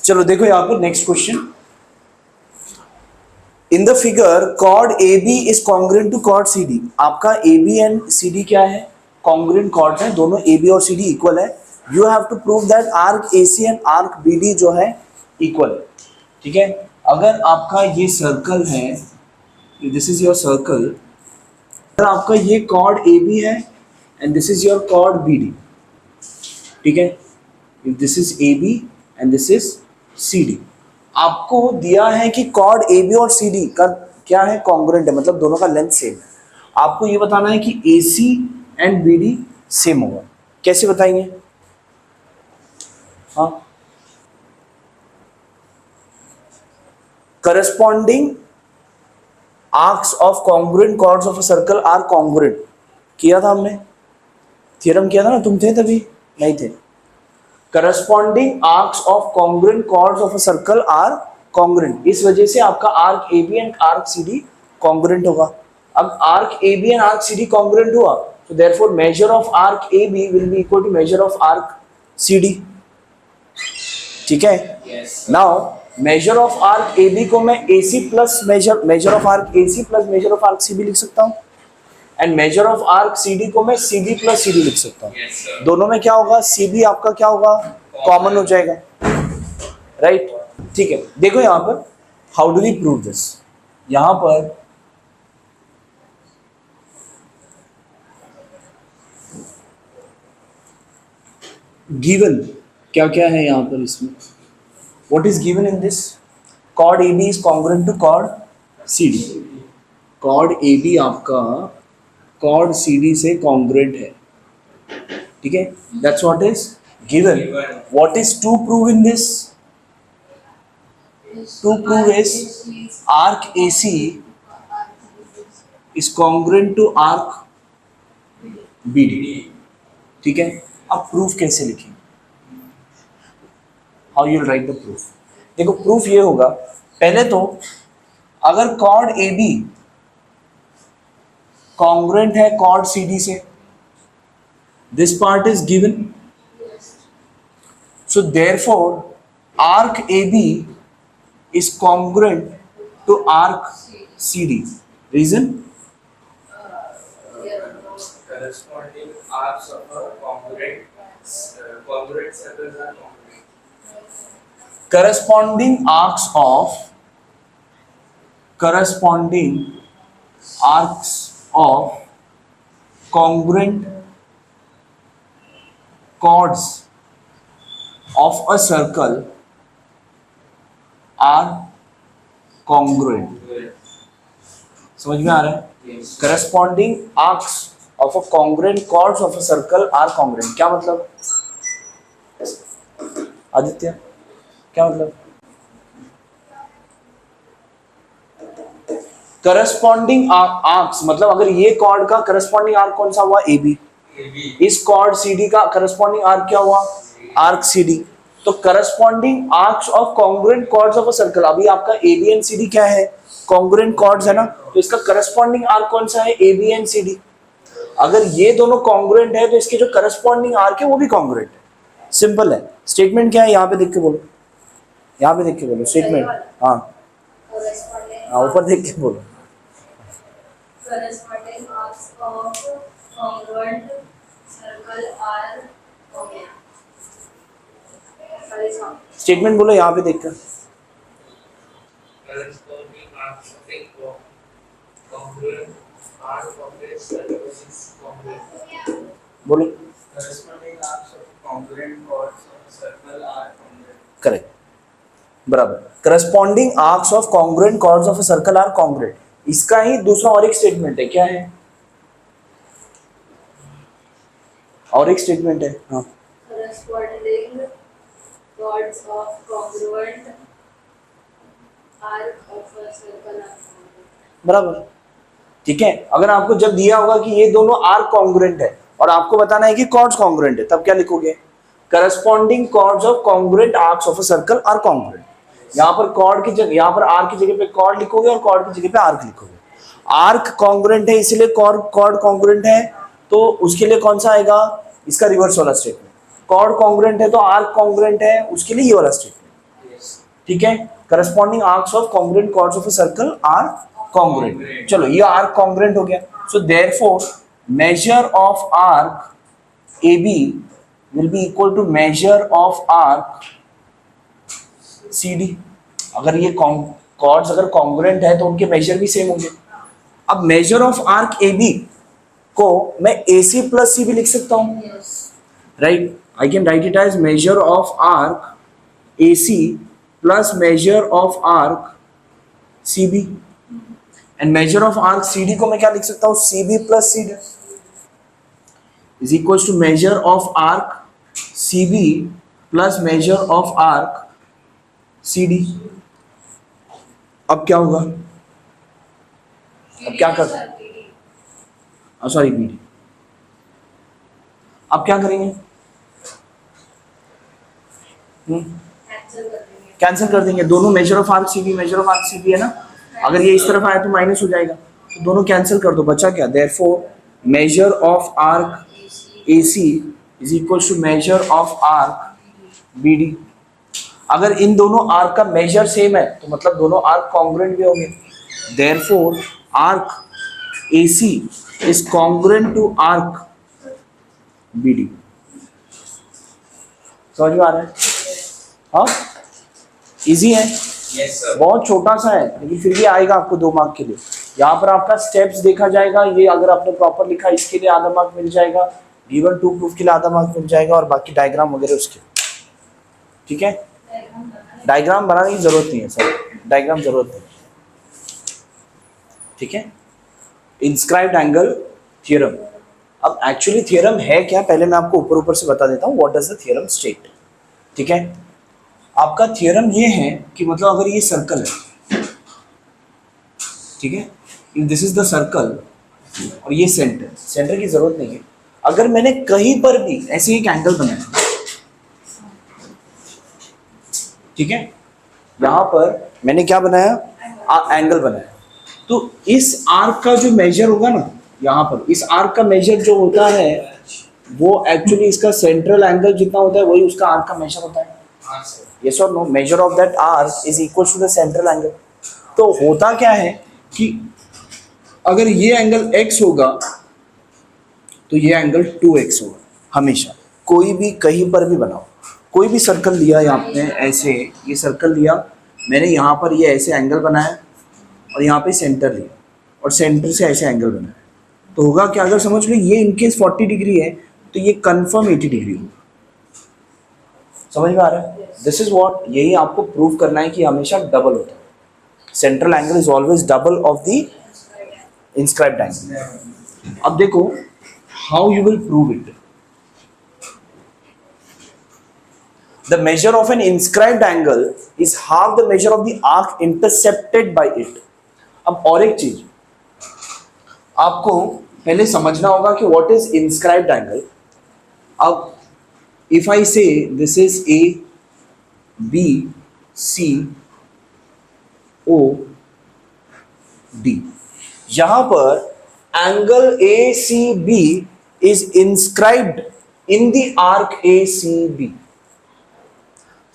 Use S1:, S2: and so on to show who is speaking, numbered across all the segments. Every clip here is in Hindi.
S1: चलो देखो यहाँ पर next question, in the figure chord A B is congruent to chord C D. आपका A B and C D क्या है, कॉन्ग्रुएंट कॉर्ड है, दोनों ए बी और सी डी इक्वल है। You have to prove that arc A C and arc B D जो है इक्वल है। ठीक है, अगर आपका ये सर्कल है, दिस इज योर सर्कल, अगर आपका ये कॉर्ड ए बी है and this is your chord B D, ठीक है, this is A B and this is C D, आपको दिया है कि कॉर्ड ए बी और सी डी का क्या है, कॉन्ग्रुएंट है, मतलब दोनों का लेंथ सेम है। आपको ये बताना है कि A C and B D same होगा। कैसे बताएंगे? हाँ, corresponding arcs of congruent chords of a circle are congruent किया था हमने, थ्योरम किया था ना, तुम थे तभी? नहीं थे। Corresponding arcs of congruent chords of a circle are congruent, इस वजह से आपका arc A B and arc C D congruent होगा। अब arc A B and arc C D congruent हुआ, तो therefore measure of arc A B will be equal to measure of arc C D. ठीक है, now measure of arc A B को मैं A C plus measure of arc A C plus measure of arc C B लिख सकता हूँ, and measure of arc C D को मैं C B plus C D लिख सकता हूँ। दोनों में क्या होगा, सी बी आपका क्या होगा, कॉमन हो जाएगा, राइट? ठीक है, देखो यहां पर how do we prove this. यहां पर गिवन क्या क्या है यहां पर, इसमें what is given in this, chord A B is congruent to chord C D. Chord A B आपका कॉर्ड सी डी से कॉन्ग्रुएंट है, ठीक है, that's what is given. What is to prove in this, to prove is arc A C is congruent to arc B D. ठीक है, अब प्रूफ कैसे लिखें, how you will write the proof. देखो प्रूफ ये होगा, पहले तो अगर कॉर्ड ए बी कॉन्ग्रुएंट है कॉर्ड सी डी से, this part is given, so therefore arc A B is congruent to arc CD. Reason?
S2: Corresponding arcs of a congruent circles are congruent.
S1: Corresponding arcs of congruent chords of a circle are congruent. समझ में आ रहा है? Corresponding arcs of a congruent chords of a circle are congruent. क्या मतलब आदित्य, क्या मतलब? करस्पॉन्डिंग आर्क्स मतलब अगर ये कॉर्ड का करस्पॉन्डिंग आर्क कौन सा हुआ, ए बी, इस कॉर्ड सी डी का करस्पॉन्डिंग आर्क क्या हुआ, आर्क सी डी। तो corresponding arcs of congruent chords of a circle, अभी आपका A B and C D क्या है, कॉन्ग्रुएंट कॉर्ड्स है ना, तो इसका करस्पॉन्डिंग आर्क कौन सा है, A B and C D. अगर ये दोनों कॉन्ग्रुएंट है तो इसके जो करस्पॉन्डिंग आर्क है वो भी कॉन्ग्रुएंट है। सिंपल है। स्टेटमेंट क्या है, यहाँ पे देख के बोलो, यहाँ पे देख के बोलो स्टेटमेंट। हाँ ऊपर देख के बोलो।
S3: Corresponding arcs of congruent circle are congruent.
S1: Statement बोलो यहाँ पे देखकर।
S2: Corresponding arcs of a congruent arc of a circle is congruent.
S1: बोलो।
S2: Corresponding arcs of congruent chords of a circle are congruent.
S1: Correct, बराबर। Corresponding arcs of congruent chords of a circle are congruent. इसका ही दूसरा और एक स्टेटमेंट है, क्या है, और एक स्टेटमेंट है। हाँ,
S3: corresponding chords of congruent arc of a circle are congruent.
S1: बराबर, ठीक है। अगर आपको जब दिया होगा कि ये दोनों आर्क कॉन्ग्रुएंट है और आपको बताना है कि कॉर्ड्स कॉन्ग्रुएंट है, तब क्या लिखोगे, corresponding chords of congruent arcs of a circle are congruent. यहाँ पर कॉर्ड की जगह, यहाँ पर आर्क की जगह पे कॉर्ड लिखोगे और कॉर्ड की जगह पे आर्क लिखोगे। आर्क कॉन्ग्रुएंट है इसलिए कॉर्ड कॉन्ग्रुएंट है, तो उसके लिए कौन सा आएगा, इसका रिवर्स वाला स्टेटमेंट। कॉर्ड कॉन्ग्रुएंट है तो आर्क कॉन्ग्रुएंट है, उसके लिए ये वाला स्टेटमेंट। ठीक है, corresponding arcs of congruent chords of a circle are congruent. चलो ये आर्क कॉन्ग्रुएंट हो गया, so therefore measure of arc A B will be equal to measure of arc C D. अगर ये कॉर्ड्स अगर कॉन्ग्रुएंट है तो उनके मेजर भी सेम होंगे। अब measure of arc A B को मैं ए सी प्लस सी भी लिख सकता हूं, right? I can write it as measure of arc A C plus measure of arc C B, and measure of arc C D को मैं क्या लिख सकता हूं, C B plus C D is equal to measure of arc C B plus measure of arc C D. अब क्या होगा, अब क्या कर, सॉरी बी डी। अब क्या करेंगे, कैंसिल कर देंगे दोनों, measure of arc C B measure of arc C B है ना, अगर ये इस तरफ आया तो माइनस हो जाएगा, तो दोनों कैंसिल कर दो, बचा क्या, therefore measure of arc A C is equal to measure of arc B D. अगर इन दोनों आर्क का मेजर सेम है तो मतलब दोनों आर्क कॉन्ग्रुएंट भी होंगे, therefore arc A C is congruent to arc B D. समझ में आ रहा है? हाँ, इजी है,
S2: yes sir,
S1: बहुत छोटा सा है लेकिन फिर भी आएगा आपको 2 मार्क के लिए। यहाँ पर आपका स्टेप्स देखा जाएगा, ये अगर आपने प्रॉपर लिखा इसके लिए आधा मार्क मिल जाएगा, गिवन टू प्रूफ के लिए आधा मार्क मिल जाएगा, और बाकी डायग्राम वगैरह उसके, ठीक है? डायग्राम बनाने की जरूरत नहीं है सर, डायग्राम जरूरत नहीं, ठीक है? Inscribed angle theorem. अब एक्चुअली थ्योरम है क्या, पहले मैं आपको ऊपर ऊपर से बता देता हूँ, what does the theorem state. ठीक है, आपका थ्योरम ये है कि मतलब अगर ये सर्कल है, ठीक है, दिस इज द सर्कल और ये सेंटर, सेंटर की जरूरत नहीं है, अगर मैंने कहीं पर भी ऐसे एक एंगल बनाया, ठीक है, यहां पर मैंने क्या बनाया, एंगल बनाया, तो इस आर्क का जो मेजर होगा ना, यहाँ पर इस आर्क का मेजर जो होता है वो एक्चुअली इसका सेंट्रल एंगल जितना होता है वही उसका आर्क का मेजर होता है। यस और no, measure of that arc is equal to the central angle. तो होता क्या है कि अगर ये एंगल x होगा तो ये एंगल 2x होगा हमेशा, कोई भी कहीं पर भी बनाओ, कोई भी सर्कल लिया यहाँ पे, ऐसे ये सर्कल लिया मैंने, यहाँ पर ये ऐसे एंगल बनाया और यहाँ पे सेंटर लिया और सेंटर से ऐसे एंगल बनाया, तो होगा क्या, अगर समझ लो ये इनकेस 40 डिग्री है तो ये कंफर्म 80 डिग्री होगा। समझ में आ रहा है? दिस इज व्हाट, यही आपको प्रूव करना है कि हमेशा डबल होता है, central angle is always double of the inscribed angle. अब देखो how you will prove it. The measure of an inscribed angle is half the measure of the arc intercepted by it. अब और एक चीज आपको पहले समझना होगा कि what is inscribed angle. अब if I say this is A, B, C, O, D, यहां पर angle ACB is inscribed in the arc ACB.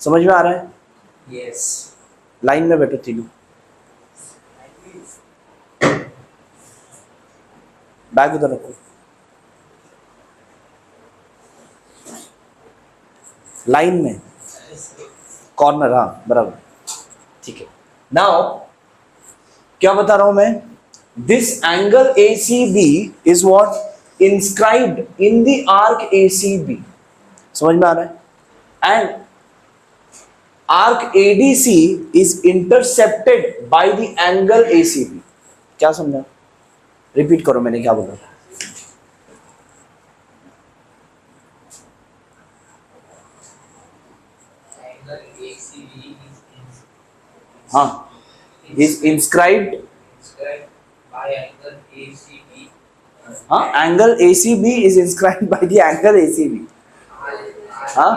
S1: समझ में आ रहा है?
S2: yes,
S1: लाइन में बैठो तीनों, बैग उधर रखो, लाइन में कॉर्नर, हाँ बराबर, ठीक है। नाउ क्या बता रहा हूं मैं, this angle ACB is what inscribed in the arc ACB। समझ में आ रहा है? And arc ADC is intercepted by the angle ACB। क्या समझा? रिपीट करो मैंने क्या बोला।
S2: angle ACB is
S1: हाँ, is inscribed
S2: inscribed by angle ACB.
S1: हाँ, angle ACB is inscribed by the angle ACB। हाँ,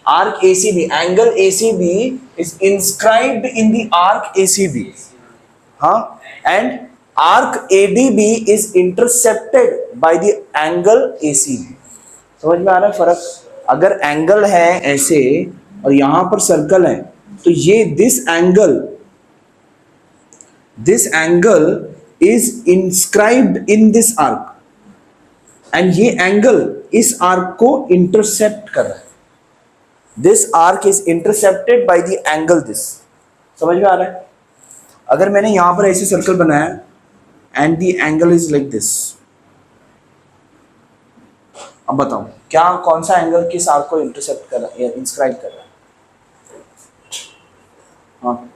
S1: arc ACB, angle ACB is inscribed in the arc ACB। हाँ, and arc ADB is intercepted by the angle ACB। समझ में आ रहा है फर्क? अगर एंगल है ऐसे और यहाँ पर सर्कल है तो ये this angle is inscribed in this arc, and ये एंगल इस आर्क को इंटरसेप्ट कर रहा है. This arc is intercepted by the angle this. समझ में आ रहा है? अगर मैंने यहां पर ऐसे सर्कल बनाया and the angle is like this, अब बताओ क्या कौन सा एंगल किस आर्क को इंटरसेप्ट कर रहा है या इंस्क्राइब कर रहा है? हाँ,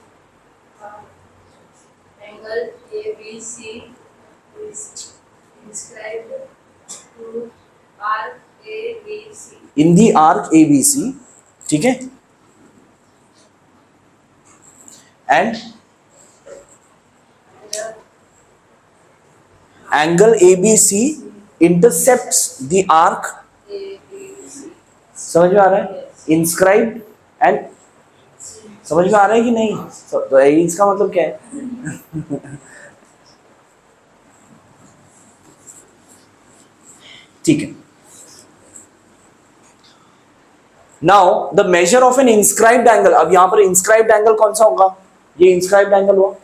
S3: Angle ABC is inscribed to arc ABC.
S1: In the arc ABC, ठीक है, and angle ABC intercepts the arc.
S3: ABC.
S1: समझ में आ रहा है? इंस्क्राइब एंड, समझ में आ रहा है कि नहीं? तो इसका मतलब क्या है? ठीक है. Now the measure of an inscribed angle. अब यहां पर इंस्क्राइब्ड एंगल कौन सा होगा? ये इंस्क्राइब्ड एंगल हुआ.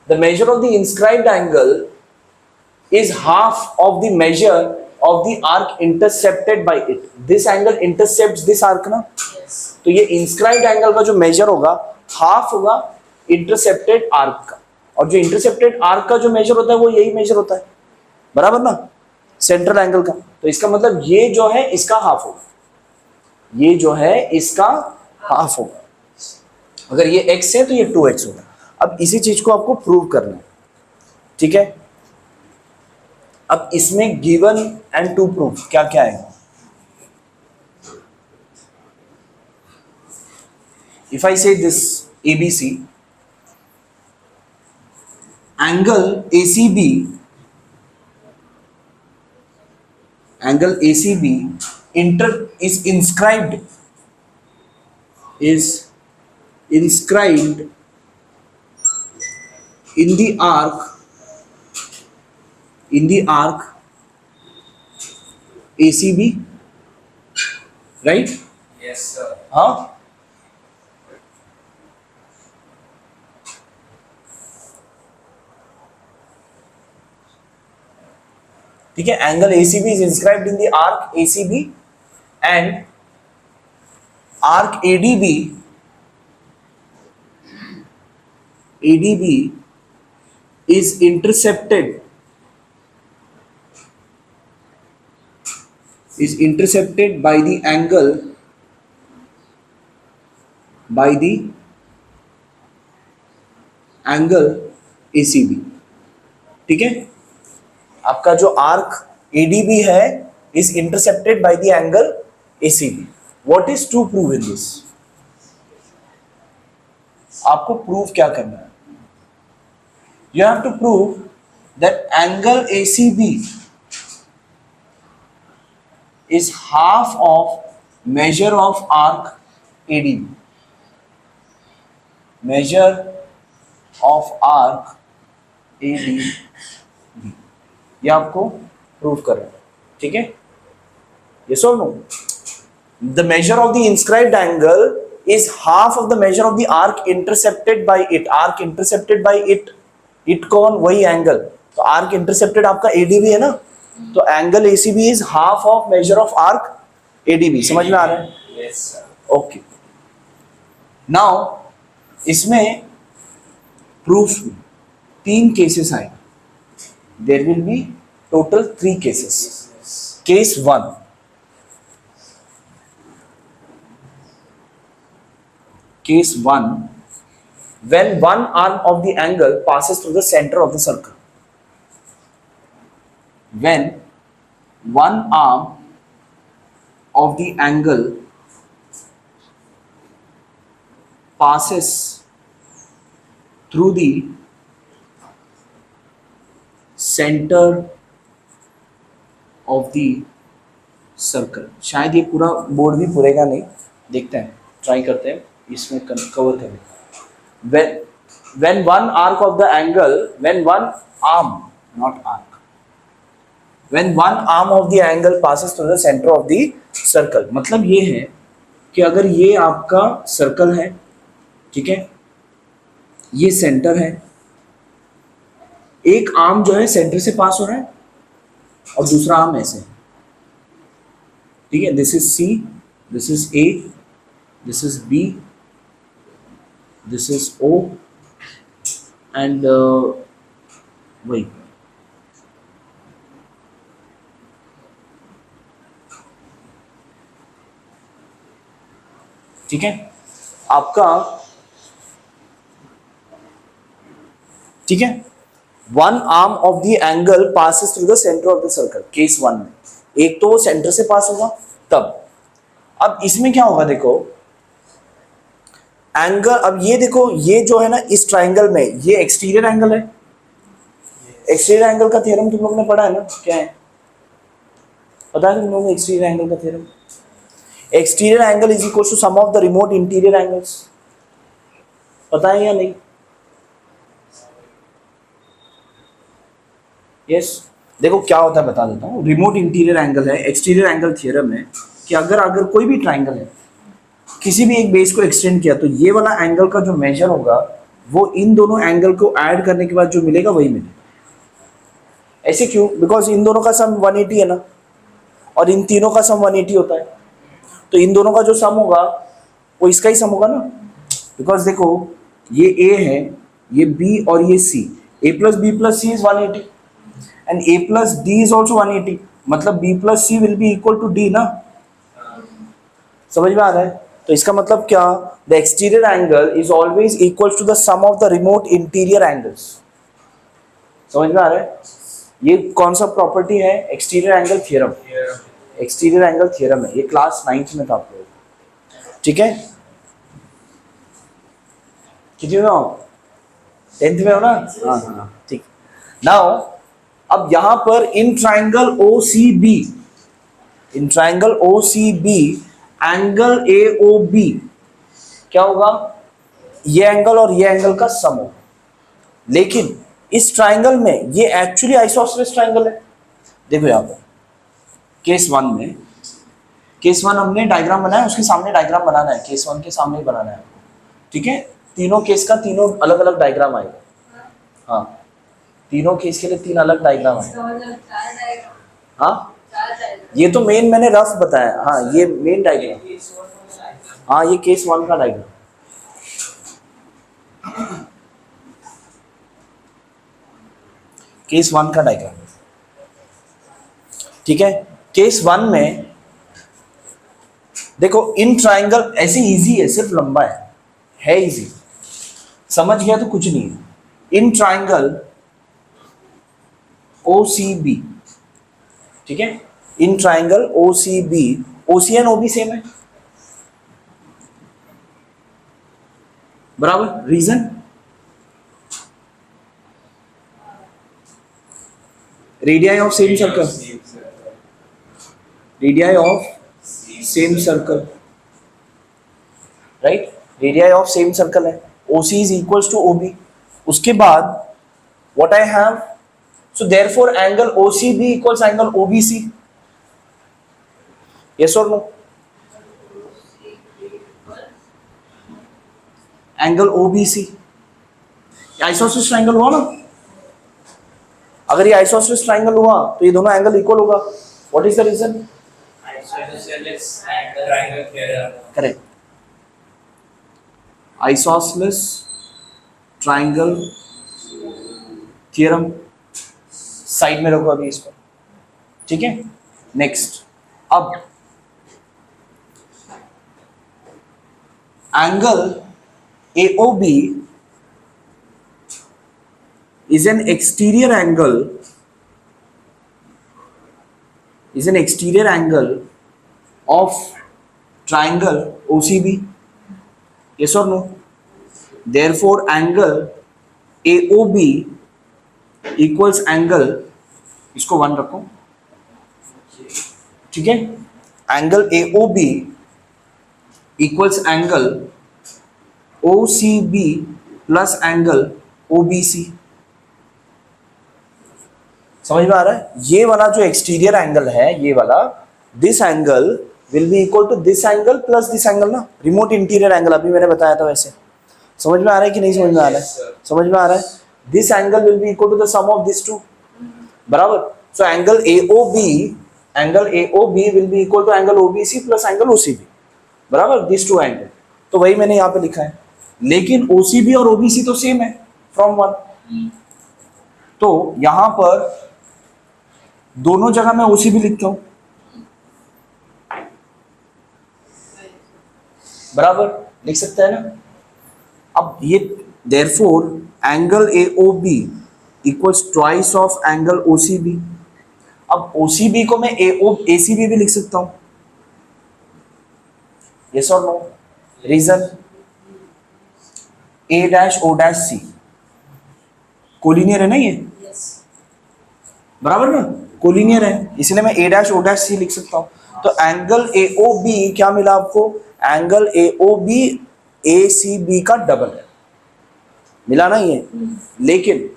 S1: The measure of the inscribed angle is half of the measure of the arc intercepted by it. This angle intercepts this arc ना.
S3: Yes.
S1: तो ये inscribed angle का जो measure होगा half होगा intercepted arc का, और जो intercepted arc का जो measure होता है वो यही measure होता है, बराबर ना, central angle का. तो इसका मतलब ये जो है इसका half होगा, ये जो है इसका half होगा. अगर ये x है तो ये 2x होगा. अब इसी चीज को आपको प्रूव करना है, ठीक है. अब इसमें गिवन एंड टू प्रूव क्या क्या है? इफ आई से this ABC, angle ACB is inscribed in the arc ACB, right?
S2: Yes, sir.
S1: हाँ, ठीक है. Angle ACB is inscribed in the arc ACB, and arc ADB is intercepted by the angle ACB. ठीक है. आपका जो आर्क ADB है is intercepted by the angle ACB. What is to prove in this? आपको प्रूव क्या करना है? You have to prove that angle ACB is half of measure of arc ADB. Measure of arc ADB. ये आपको प्रूव करना है, ठीक है. Yes or no? The measure of the inscribed angle is half of the measure of the arc intercepted by it. Arc intercepted by it. It कौन? वही एंगल. तो arc intercepted आपका ADB है ना, तो angle ACB is half of measure of arc ADB. समझ में आ रहा है?
S2: Yes, sir.
S1: ओके. नाउ इसमें प्रूफ 3 केसेस आए. There will be total 3 cases. Case 1, when one arm of the angle passes through the center of the circle. When one arm of the angle passes through the center of the circle. शायद ये पूरा बोर्ड भी पूरेगा नहीं, देखते हैं, ट्राई करते हैं इसमें कवर करने. when one arc of the angle, when one arm, not arc, when one arm of the angle passes through the center of the circle. मतलब ये है कि अगर ये आपका सर्कल है ठीक है, ये सेंटर है, एक आर्म जो है सेंटर से पास हो रहा है और दूसरा आर्म ऐसे, ठीक है, this is C, this is A, this is B, this is O and वही ठीक है आपका, ठीक है, one arm of the angle passes through the centre of the circle, case one में एक तो वो सेंटर से पास होगा तब। अब इसमें क्या होगा देखो, एंगल, अब ये देखो ये जो है ना इस ट्राइंगल में ये एक्सटीरियर एंगल है, एक्सटीरियर एंगल का थ्योरम तुम लोग ने पढ़ा है ना, क्या है पता है तुम लोगों को एक्सटीरियर एंगल का theorem? Exterior angle is equal to sum of the remote interior angles, पता है या नहीं? यस देखो क्या होता है बता देता हूँ, रिमोट इंटीरियर एंगल है, एक्सटीरियर एंगल थ्योरम है कि अगर कोई भी ट्राइंगल है किसी भी एक बेस को एक्सटेंड किया तो ये वाला एंगल का जो मेजर होगा वो इन दोनों एंगल को ऐड करने के बाद जो मिलेगा वही मिलेगा। ऐसे क्यों? बिकॉज इन दोनों का सम 180 है ना, और इन तीनों का सम 180 होता है, तो इन दोनों का जो सम होगा वो इसका ही सम होगा ना। बिकॉज देखो ये ए है, ये बी और ये C, A plus B plus C is 180 and A plus D is also 180, मतलब B plus C will be equal to D ना, समझ में आ रहा है? तो इसका मतलब क्या, the exterior angle is always equal to the sum of the remote interior angles, समझ में आ रहा है? ये कौन सा प्रॉपर्टी है? Exterior angle theorem, exterior angle theorem है, ये क्लास 9th में था आप लोग, ठीक है? कितने में हो? 10th में हो ना? हाँ ठीक। नाउ अब यहां पर in triangle O C B, in triangle O C B angle A O B क्या होगा? ये एंगल और ये एंगल का सम होगा, लेकिन इस ट्राइंगल में ये एक्चुअली आइसोसेलेस ट्राइंगल है। देखो यहां पर केस वन में, केस वन हमने डायग्राम बनाया, उसके सामने डायग्राम बनाना है, केस वन के सामने ही बनाना है, ठीक है? तीनों केस का तीनों अलग अलग डायग्राम आएगा, हाँ तीनों केस के लिए 3 अलग डायग्राम आएगा। हाँ ये तो मेन मैंने रफ बताया, हाँ ये मेन डायग्राम, हाँ ये केस वन का डायग्राम, केस वन का डायग्राम, ठीक है? केस वन में देखो इन ट्राइंगल ऐसे इजी है, सिर्फ लंबा है इजी, समझ गया तो कुछ नहीं है। In triangle O C B, ठीक है, in triangle O C B, O C and O B same है, बराबर? Reason radii of same circle, radii of same circle, right? Radii of same circle है, OC is equals to OB। उसके बाद what I have, so therefore angle OCB equals angle OBC, yes और no? Angle OBC isosceles triangle हुआ ना, अगर ये आइसोसेलेस ट्राइंगल हुआ तो ये दोनों एंगल इक्वल होगा। What is the reason?
S2: Isosceles triangle theorem.
S1: Correct, isosceles triangle theorem, side में रखो अभी इसको, ठीक है? नेक्स्ट, अब angle AOB is an exterior angle, is an exterior angle of triangle OCB, yes or no? Therefore angle AOB equals angle, इसको 1 रखो, ठीक है? Angle AOB equals angle OCB plus angle OBC, समझ में आ रहा है? ये वाला जो एक्सटीरियर एंगल है, ये वाला, this angle will be equal to this angle plus this angle ना, रिमोट इंटीरियर एंगल अभी मैंने बताया था वैसे। समझ में आ रहा है कि नहीं समझ में आ रहा
S2: Yes, sir.
S1: है? समझ में आ रहा है? This angle will be equal to the sum of this two, बराबर. So angle AOB will be equal to angle OBC plus angle OCB, बराबर, दिस टू एंगल. तो वही मैंने यहाँ पे लिखा है. लेकिन OCB और OBC तो सेम है फ्रॉम 1. तो यहां पर दोनों जगह मैं OCB लिखता हूं, बराबर, लिख सकते हैं ना. अब ये therefore angle AOB equals twice of angle OCB. अब OCB को मैं ACB भी लिख सकता हूं. यस और नो? रीजन A'(O')C कोलिनियर है ना ये,
S3: Yes.
S1: बराबर ना, कोलिनियर है, इसलिए मैं A'(O')C लिख सकता हूं. तो एंगल AOB क्या मिला आपको? एंगल AOB ACB का डबल है, मिला ना ये. लेकिन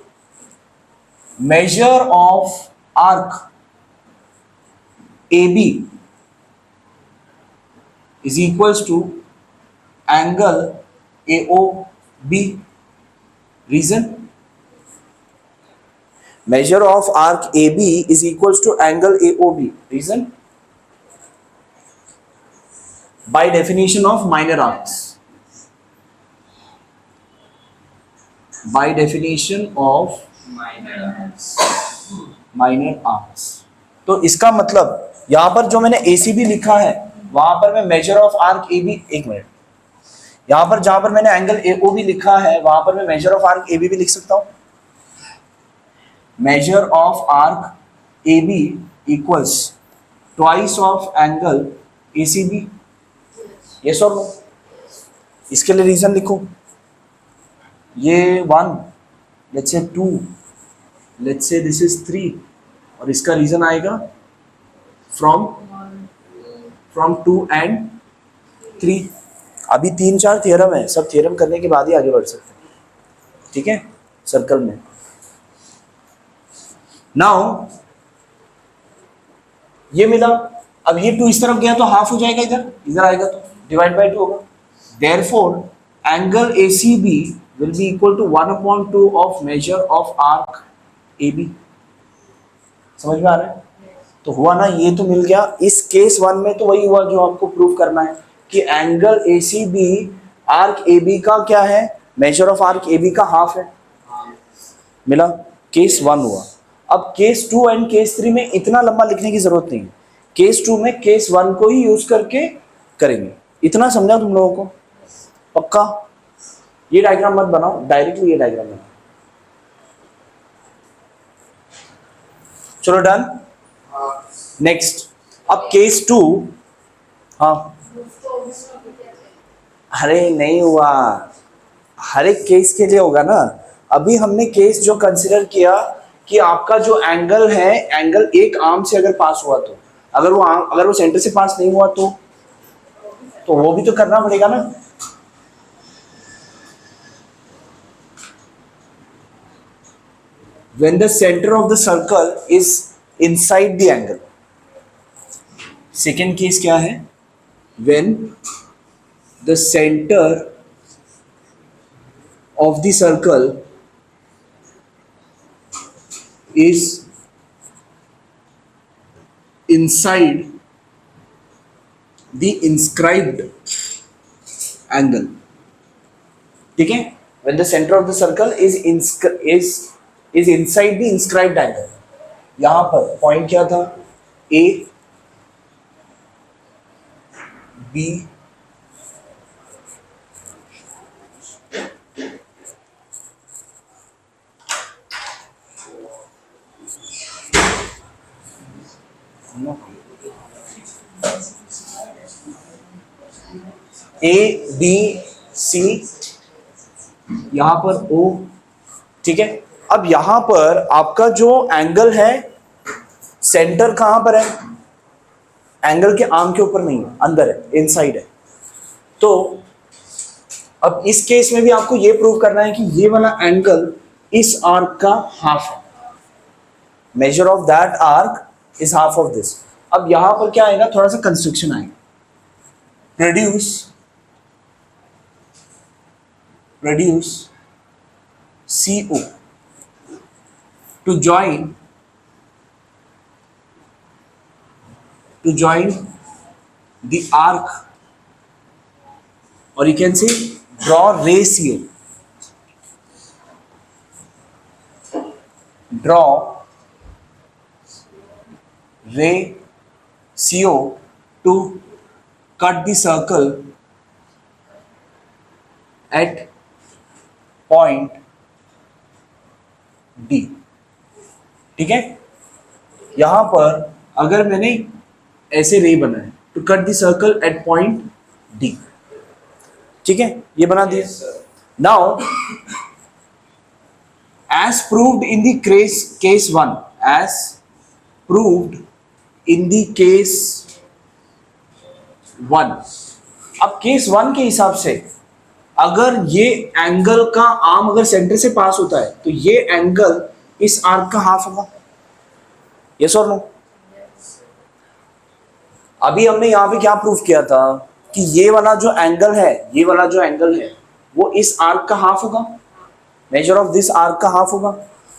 S1: major of arc AB is equals to angle AOB. Reason? Measure of arc AB is equals to angle AOB. Reason? By definition of minor arcs. By definition of minor arcs. तो इसका मतलब यहां पर जो मैंने ACB लिखा है वहां पर मैं मेजर ऑफ आर्क AB, एक मिनट, यहां पर जहां पर मैंने एंगल AOB लिखा है वहां पर मैं मेजर ऑफ आर्क AB भी लिख सकता हूं. Major of arc AB equals twice of angle ACB. Yes और नो? इसके लिए रीजन लिखो. ये 1, let's say 2, let's say this is 3, और इसका रीजन आएगा फ्रॉम 2 and 3. अभी 3-4 थियरम है, सब थियरम करने के बाद ही आगे बढ़ सकते हैं, ठीक है, सर्कल में. नाउ ये मिला. अब ये 2 इस तरफ गया तो हाफ हो जाएगा, इधर आएगा तो डिवाइड बाय 2 होगा. Therefore angle ACB will be equal to 1/2 of major of arc AB. समझ में आ रहा है? तो हुआ ना, ये तो मिल गया. इस केस 1 में तो वही हुआ जो आपको प्रूव करना है कि एंगल ACB आर्क AB का क्या है, मेजर ऑफ आर्क AB का हाफ है, मिला. केस 1 हुआ. अब केस 2 एंड केस 3 में इतना लंबा लिखने की जरूरत नहीं है. केस 2 में केस 1 को ही यूज करके करेंगे. इतना समझा तुम लोगों को? पक्का? ये डायग्राम मत बनाओ, डायरेक्टली ये डायग्राम बनाओ. चलो डन. नेक्स्ट, अब केस 2. हाँ, अरे नहीं हुआ, हर एक केस के लिए होगा ना. अभी हमने केस जो कंसिडर किया कि आपका जो एंगल है, एंगल एक आर्म से अगर पास हुआ तो, अगर वो सेंटर से पास नहीं हुआ तो वो भी तो करना पड़ेगा ना. When the center of the circle is inside the angle. Second case क्या है? When the center of the circle is inside the inscribed angle. ठीक है? When the center of the circle is inside the inscribed angle. यहां पर पॉइंट क्या था? A, B, ABC, यहां पर O. ठीक है? अब यहां पर आपका जो एंगल है, सेंटर कहां पर है? एंगल के आर्म के ऊपर नहीं है, अंदर है, इनसाइड है. तो अब इस केस में भी आपको ये प्रूव करना है कि ये वाला एंगल इस आर्क का हाफ है. Major of that arc is half of this. अब यहां पर क्या आएगा? थोड़ा सा कंस्ट्रक्शन आएगा. produce CO to join the arc, or you can say draw ray CO. Draw ray CO to cut the circle at point D. ठीक है, यहां पर अगर मैंने ऐसे रे बनाए तो cut the circle at point D. ठीक है, ये बना दिया. Now as proved in the case 1, as proved in the case 1. अब केस 1 के हिसाब से अगर ये एंगल का आर्म अगर सेंटर से पास होता है तो ये एंगल इस आर्क का हाफ होगा. यस और नो? अभी हमने यहां पे क्या प्रूव किया था कि ये वाला जो एंगल है वो इस आर्क का हाफ होगा, मेजर ऑफ दिस आर्क का हाफ होगा.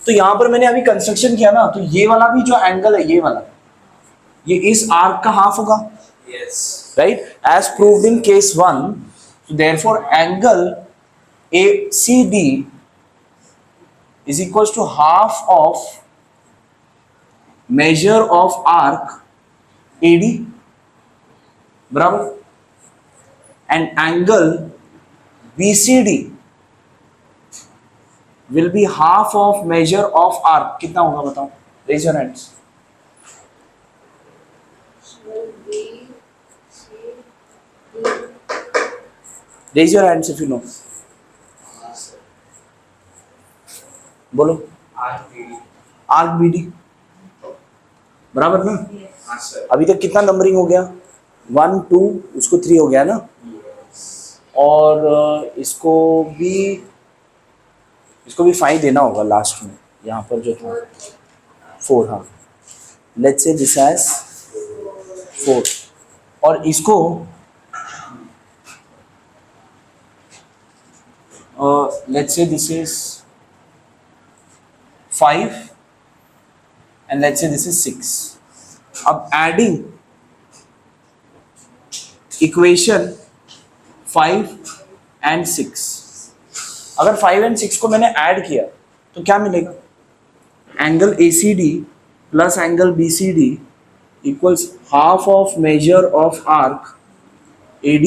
S1: तो यहां पर मैंने अभी कंस्ट्रक्शन किया ना, तो ये वाला भी जो एंगल है, ये वाला, ये इस आर्क का हाफ होगा.
S2: Yes.
S1: Right, as proved in case 1, so therefore angle ACD is equals to half of measure of arc AD, बराबर. and angle BCD will be half of measure of arc. कितना होगा बताओ? Raise your hands. Raise your hands if you know. बोलो.
S2: RPD.
S1: आर्क BD बराबर ना?
S2: हाँ सर.
S1: अभी तक कितना नंबरिंग हो गया? 1 2, उसको 3 हो गया ना, और इसको भी 5 देना होगा लास्ट में. यहाँ पर जो था 4. हाँ, लेट्स से दिस एज 4, और इसको let's say this is 5 and let's say this is 6. अब adding equation 5 and 6, अगर 5 and 6 को मैंने ऐड किया तो क्या मिलेगा? Angle ACD plus angle BCD equals half of major of arc AD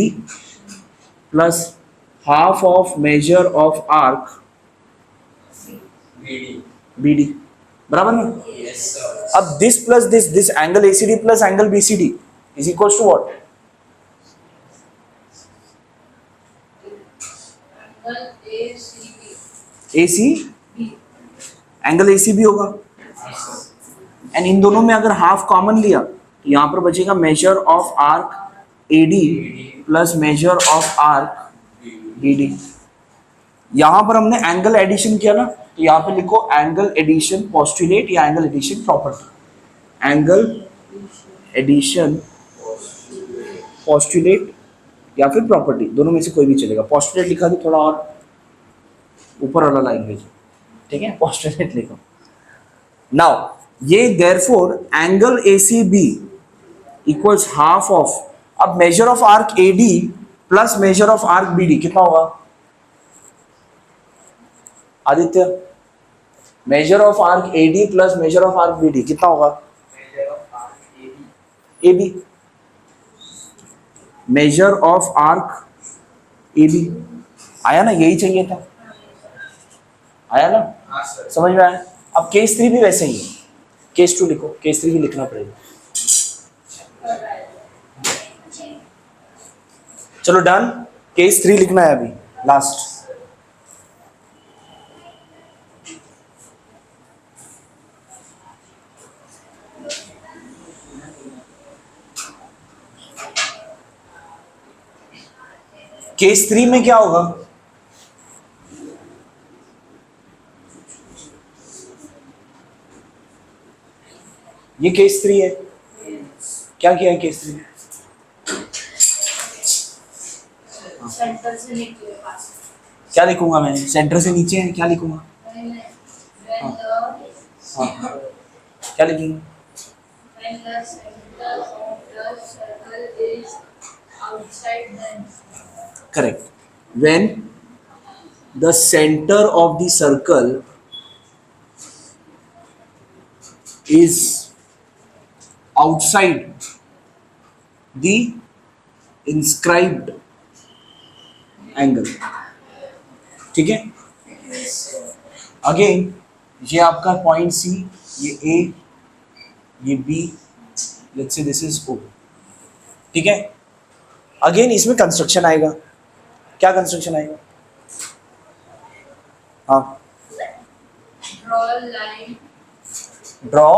S1: plus half of measure of arc BD, बराबर ना?
S2: Yes sir.
S1: अब this plus this angle ACD plus angle BCD is equals to what?
S3: Angle ACB.
S1: AC angle ACB होगा.
S2: हाँ सर.
S1: एंड इन दोनों में अगर हाफ कॉमन लिया तो यहाँ पर बचेगा major of arc AD plus measure of arc BD. यहां पर हमने एंगल एडिशन किया ना, तो यहां पे लिखो एंगल एडिशन पोस्टुलेट या angle addition property. Angle addition postulate या फिर प्रॉपर्टी, दोनों में से कोई भी चलेगा. पोस्टुलेट लिखा तो थोड़ा और ऊपर वाला लैंग्वेज, ठीक है, पोस्टुलेट लिखो. नाउ ये therefore angle ACB equals half of, अब measure of arc AD plus measure of arc BD कितना होगा? Aditya, measure of arc AD plus measure of arc BD कितना होगा?
S2: Measure of arc AD.
S1: AB, measure of arc AB आया ना? यही चाहिए था, आया ना?
S2: हाँ सर.
S1: समझ में आया? अब केस 3 भी वैसे ही है. केस 2 लिखो, केस 3 भी लिखना पड़ेगा. चलो डन. केस 3 लिखना है अभी लास्ट. केस 3 में क्या होगा? ये केस 3 है. क्या किया है केस 3 में?
S3: सेंटर से निकले पास.
S1: क्या लिखूंगा मैं? सेंटर से नीचे है, क्या लिखूंगा?
S3: when
S1: हाँ
S3: the
S1: हाँ, क्या लिखेंगे?
S3: when the center of the circle is outside the
S1: correct. When the center of the circle is outside the inscribed angle. ठीक है. अगेन ये आपका पॉइंट सी, ये ए, ये B, let's say this is O. ठीक है. अगेन इसमें कंस्ट्रक्शन आएगा. क्या कंस्ट्रक्शन आएगा? हाँ,
S3: draw line
S1: draw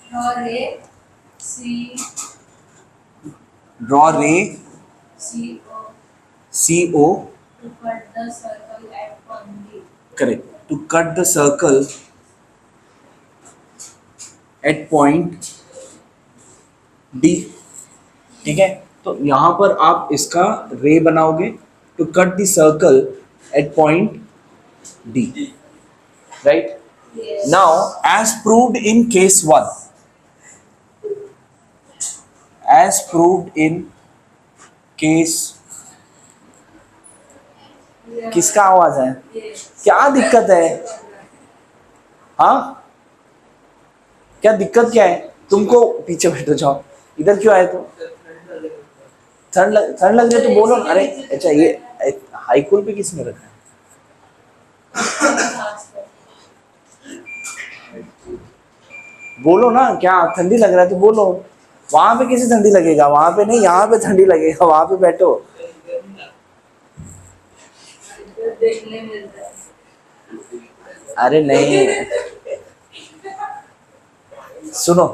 S3: draw ray C
S1: ray
S3: CO
S1: C O.
S3: to cut the circle at point D.
S1: Correct. To cut the circle at point D. ठीक है. तो यहां पर आप इसका रे बनाओगे to cut the circle at point D. Right.
S3: Yes.
S1: Now, as proved in case 1, as proved in case, किसका आवाज है?
S3: Yes.
S1: क्या दिक्कत है? हाँ, क्या दिक्कत क्या है? तुमको पीछे बैठो, जाओ. इधर क्यों आए तुम? ठंड लग रही है तो बोलो ना. अरे अच्छा, ये हाईकूल पे किसने रखा है? बोलो ना, क्या ठंडी लग रहा है तो बोलो. वहां पे किसी ठंडी लगेगा? वहां पे नहीं, यहाँ पे ठंडी लगेगा. वहां पे बैठो.
S3: देखने मिलता है.
S1: अरे नहीं, सुनो,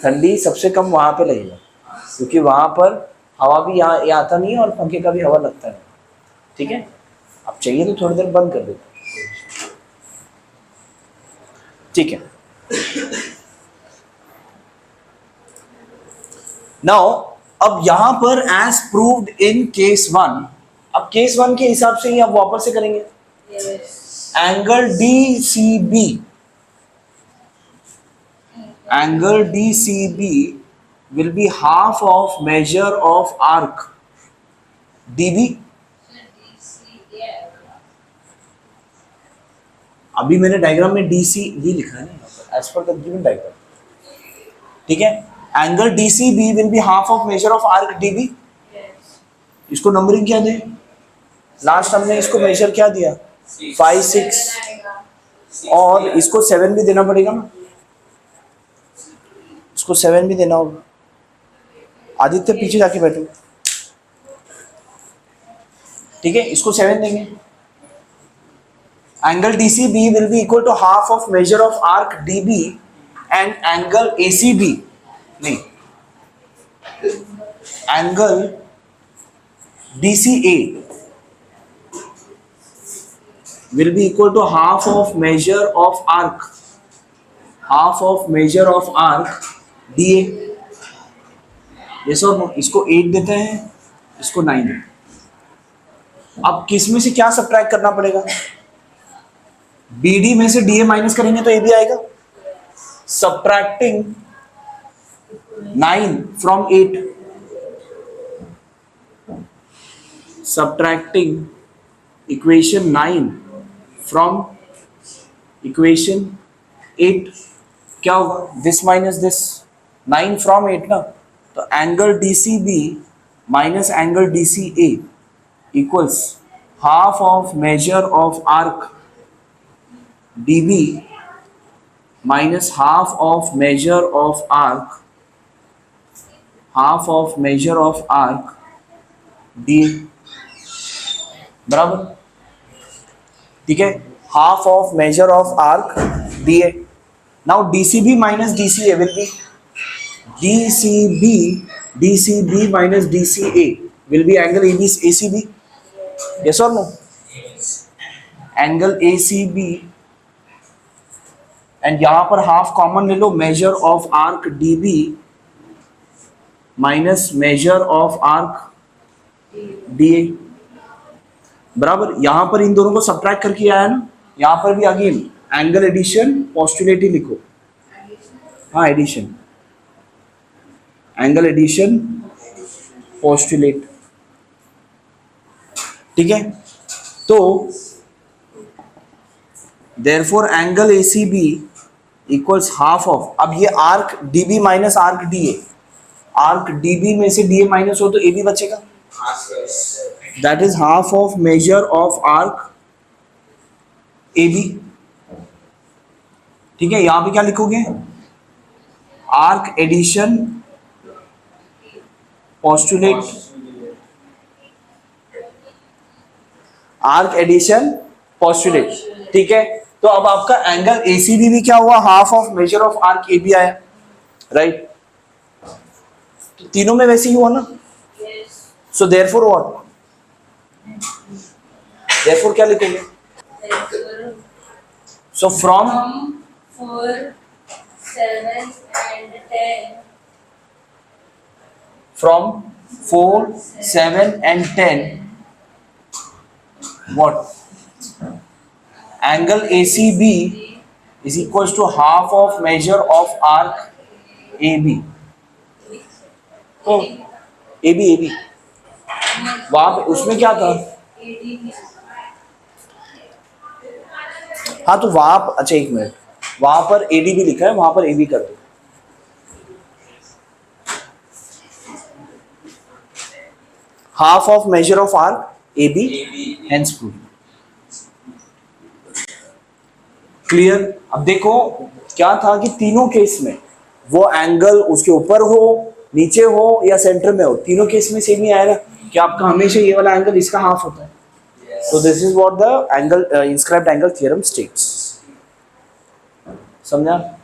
S1: ठंडी सबसे कम वहां पे लगेगा, क्योंकि वहां पर हवा भी यहाँ आता नहीं है और पंखे का भी हवा लगता है. ठीक है. अब चाहिए तो थोड़ी देर बंद कर देते. ठीक है. नाउ अब यहां पर एज प्रूव्ड इन केस 1, अब केस 1 के हिसाब से ही आप वापस से करेंगे.
S3: Yes.
S1: Angle DCB, angle DCB will be half of measure of arc DB. अभी मैंने डायग्राम में DCB लिखा है ना, as per the given diagram. ठीक है. Angle DCB will be half of measure of arc DB.
S3: Yes.
S1: इसको नंबरिंग क्या दें? लास्ट हमने इसको मेजर क्या दिया? 5, 6, और इसको 7 भी देना पड़ेगा ना. इसको 7 भी देना होगा. आदित्य पीछे जाके बैठो. ठीक है. इसको 7 देंगे. Angle DCB will be equal to half of measure of arc DB and angle ACB, नहीं, angle DCA will be equal to half of measure of arc, half of measure of arc DA. yes or no? इसको 8 देते हैं, इसको 9 देते हैं. अब किस में से क्या सब्ट्रैक्ट करना पड़ेगा? BD में से DA माइनस करेंगे तो AB आएगा. Subtracting 9 from 8, subtracting equation 9 from equation 8, क्या होगा? this minus this, 9 from 8 ना. तो angle DCB minus angle DCA equals half of measure of arc DB minus half of measure of arc, half of measure of arc DA. बराबर. ठीक है. half of measure of arc DA. now DCB minus DCA will be DCB minus DCA will be angle ACB. yes or no? angle ACB, and यहां पर हाफ कॉमन ले लो. Measure of arc DB minus measure of arc DA. बराबर, यहां पर इन दोनों को सब्ट्रैक्ट करके आया ना, यहां पर भी अगेन एंगल एडिशन पॉस्टुलेट ही लिखो। हाँ एडिशन, एंगल एडिशन पॉस्टुलेट, ठीक है। तो therefore angle ACB equals half of, अब ये arc DB minus arc DA, arc DB में से डीए माइनस हो तो एबी बचेगा, that is half of major of arc AB, ठीक है। यहां पे क्या लिखोगे, arc addition postulate, arc addition postulate, ठीक है। तो अब आपका एंगल एसीबी भी क्या हुआ, half of major of arc AB आया, राइट। तो तीनों में वैसे ही हुआ ना,
S3: Yes.
S1: So therefore what, therefore क्या लिखोगे,
S3: Therefore,
S1: so from
S3: from 4, 7 and 10.
S1: From 4, 7 and 10 what, angle ACB is equals to half of measure of arc AB, तो AB AB वहां पे उसमें क्या था, हाँ तो वहां अच्छा एक मिनट, वहां पर AD भी लिखा है, वहां पर AB कर दो, half of major of arc AB hence prove, clear. अब देखो क्या था कि तीनों केस में वो एंगल उसके ऊपर हो, नीचे हो या सेंटर में हो, तीनों केस में सेम ही आएगा कि आपका हमेशा ये वाला एंगल इसका हाफ होता है। So this is what the angle inscribed angle theorem states. समझा?